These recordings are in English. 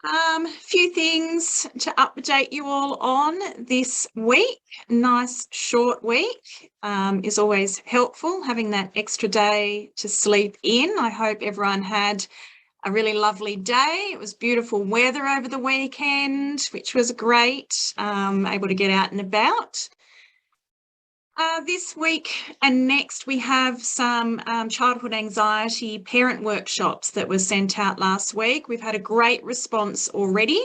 Few things to update you all on this week. Nice short week is always helpful, having that extra day to sleep in. I hope everyone had a really lovely day. It was beautiful weather over the weekend, which was great, able to get out and about. This week and next, we have some childhood anxiety parent workshops that were sent out last week. We've had a great response already.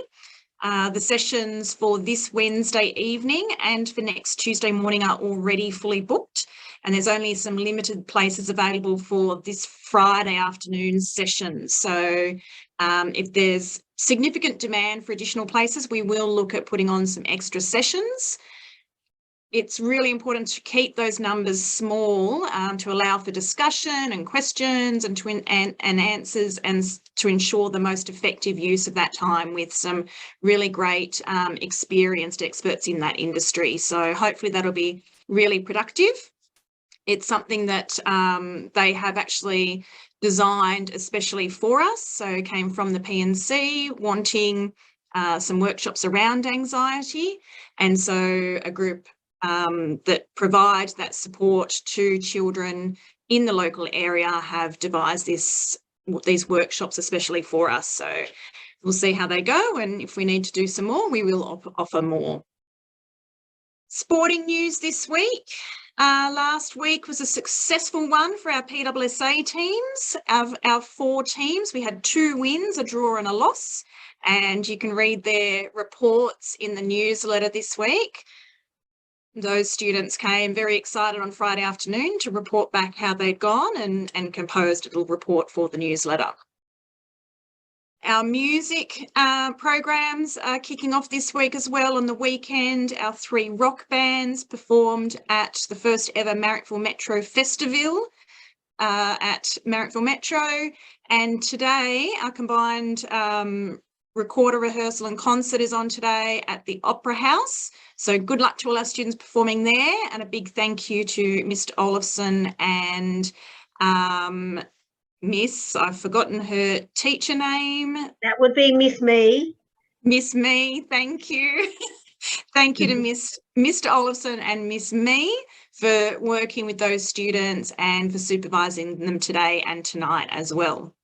The sessions for this Wednesday evening and for next Tuesday morning are already fully booked, and there's only some limited places available for this Friday afternoon session. So if there's significant demand for additional places, we will look at putting on some extra sessions. It's really important to keep those numbers small to allow for discussion and questions and answers, and to ensure the most effective use of that time with some really great experienced experts in that industry. So hopefully that'll be really productive. It's something that they have actually designed especially for us. So it came from the P&C wanting some workshops around anxiety. And so a group that provides that support to children in the local area have devised these workshops especially for us. So we'll see how they go, and if we need to do some more, we will offer more. Sporting news this week. Last week was a successful one for our PWSA teams. Our 4 teams, we had 2 wins, a draw and a loss, and you can read their reports in the newsletter this week. Those students came very excited on Friday afternoon to report back how they'd gone and composed a little report for the newsletter. Our music programs are kicking off this week as well. On the weekend, our 3 rock bands performed at the first ever Marrickville Metro Festival at Marrickville Metro. And today, our combined recorder rehearsal and concert is on today at the Opera House. So good luck to all our students performing there, and a big thank you to Mr. Olafson and Miss, I've forgotten her teacher name. That would be Miss Me. Miss Me, thank you. Thank you to Mr. Olafson and Miss Me for working with those students and for supervising them today and tonight as well.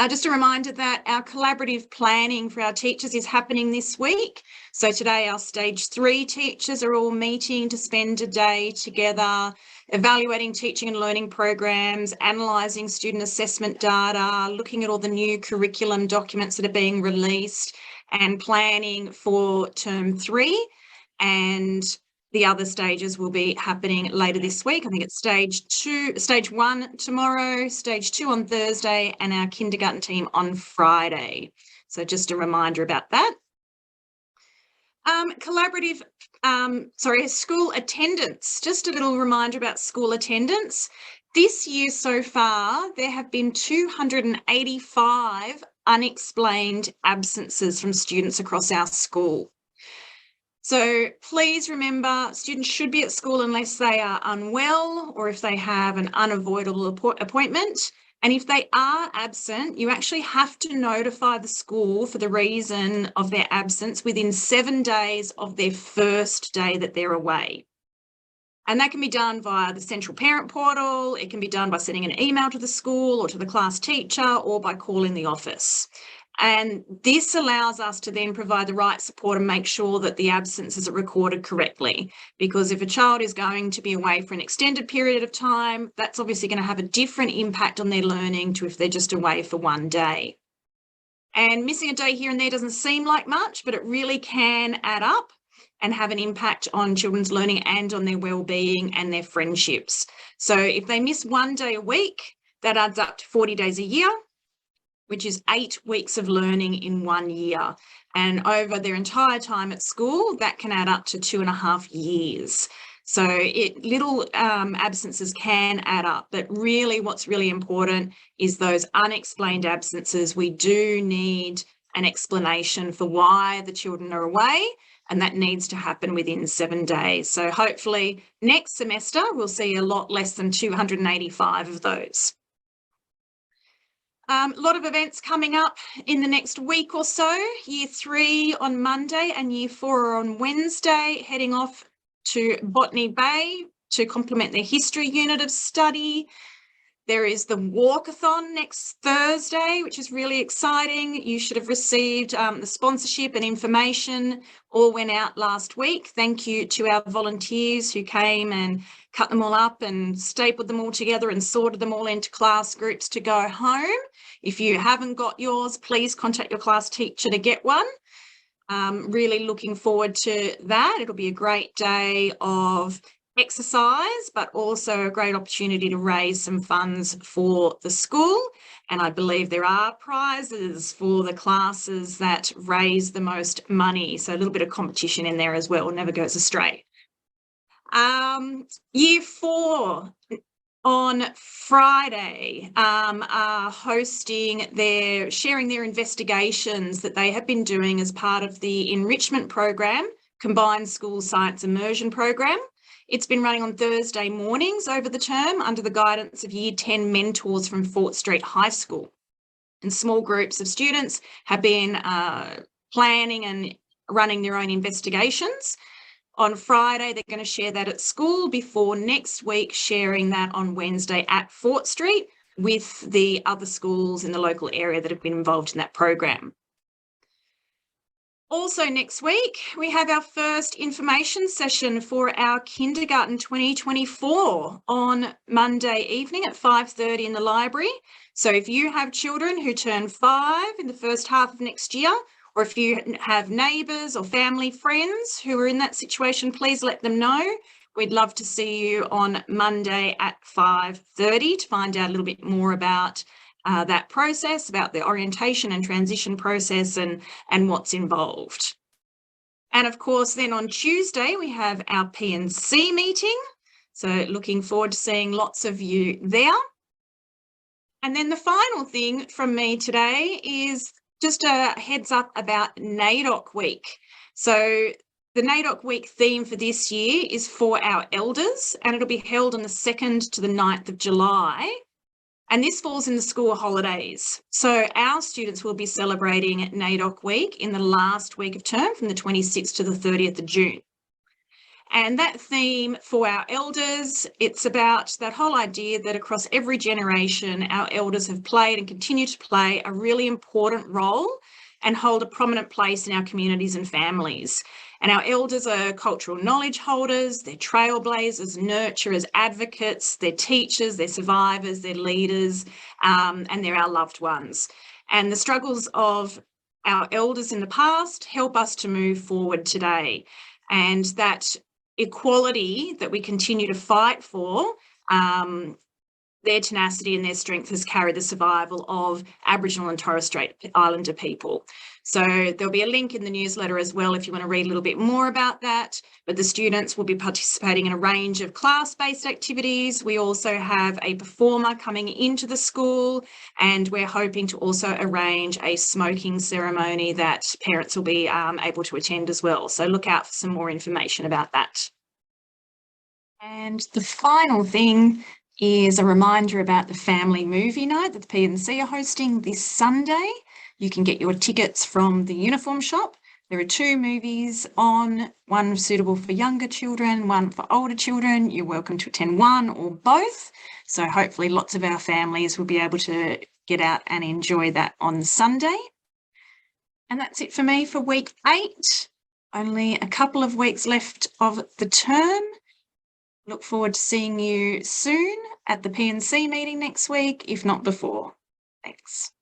Just a reminder that our collaborative planning for our teachers is happening this week. So today our stage 3 teachers are all meeting to spend a day together, evaluating teaching and learning programs, analysing student assessment data, looking at all the new curriculum documents that are being released, and planning for term 3. And the other stages will be happening later this week. I think it's stage 1 tomorrow, stage 2 on Thursday, and our kindergarten team on Friday. So just a reminder about that. School attendance. Just a little reminder about school attendance. This year so far, there have been 285 unexplained absences from students across our school. So please remember, students should be at school unless they are unwell or if they have an unavoidable appointment. And if they are absent, you actually have to notify the school for the reason of their absence within 7 days of their first day that they're away. And that can be done via the Central Parent Portal. It can be done by sending an email to the school or to the class teacher, or by calling the office. And this allows us to then provide the right support and make sure that the absences are recorded correctly. Because if a child is going to be away for an extended period of time, that's obviously going to have a different impact on their learning to if they're just away for 1 day. And missing a day here and there doesn't seem like much, but it really can add up and have an impact on children's learning and on their well-being and their friendships. So if they miss 1 day a week, that adds up to 40 days a year, which is 8 weeks of learning in 1 year. And over their entire time at school, that can add up to 2.5 years. So little absences can add up, but really what's really important is those unexplained absences. We do need an explanation for why the children are away, and that needs to happen within 7 days. So hopefully next semester we'll see a lot less than 285 of those. A lot of events coming up in the next week or so. Year 3 on Monday and Year 4 on Wednesday, heading off to Botany Bay to complement their history unit of study. There is the walkathon next Thursday, which is really exciting. You should have received the sponsorship and information all went out last week. Thank you to our volunteers who came and cut them all up and stapled them all together and sorted them all into class groups to go home. If you haven't got yours, please contact your class teacher to get one. Really looking forward to that. It'll be a great day of exercise, but also a great opportunity to raise some funds for the school. And I believe there are prizes for the classes that raise the most money. So a little bit of competition in there as well, never goes astray. Year 4 on Friday are sharing their investigations that they have been doing as part of the enrichment program, Combined School Science Immersion Program. It's been running on Thursday mornings over the term under the guidance of Year 10 mentors from Fort Street High School. And small groups of students have been planning and running their own investigations. On Friday, they're going to share that at school before next week sharing that on Wednesday at Fort Street with the other schools in the local area that have been involved in that program. Also next week, we have our first information session for our kindergarten 2024 on Monday evening at 5:30 in the library. So if you have children who turn 5 in the first half of next year, or if you have neighbours or family friends who are in that situation, please let them know. We'd love to see you on Monday at 5:30 to find out a little bit more about that process, about the orientation and transition process and what's involved. And of course, then on Tuesday, we have our P&C meeting. So looking forward to seeing lots of you there. And then the final thing from me today is just a heads up about NAIDOC Week. So the NAIDOC Week theme for this year is for our elders, and it'll be held on the 2nd to the 9th of July. And this falls in the school holidays. So our students will be celebrating NAIDOC Week in the last week of term from the 26th to the 30th of June. And that theme for our elders, it's about that whole idea that across every generation, our elders have played and continue to play a really important role and hold a prominent place in our communities and families. And our elders are cultural knowledge holders, they're trailblazers, nurturers, advocates, they're teachers, they're survivors, they're leaders, and they're our loved ones. And the struggles of our elders in the past help us to move forward today. And that equality that we continue to fight for, their tenacity and their strength has carried the survival of Aboriginal and Torres Strait Islander people. So there'll be a link in the newsletter as well if you want to read a little bit more about that. But the students will be participating in a range of class-based activities. We also have a performer coming into the school, and we're hoping to also arrange a smoking ceremony that parents will be able to attend as well. So look out for some more information about that. And the final thing is a reminder about the family movie night that the P&C are hosting this Sunday. You can get your tickets from the uniform shop. There are 2 movies on, one suitable for younger children, one for older children. You're welcome to attend one or both. So hopefully lots of our families will be able to get out and enjoy that on Sunday. And that's it for me for week 8. Only a couple of weeks left of the term. Look forward to seeing you soon at the P&C meeting next week, if not before. Thanks.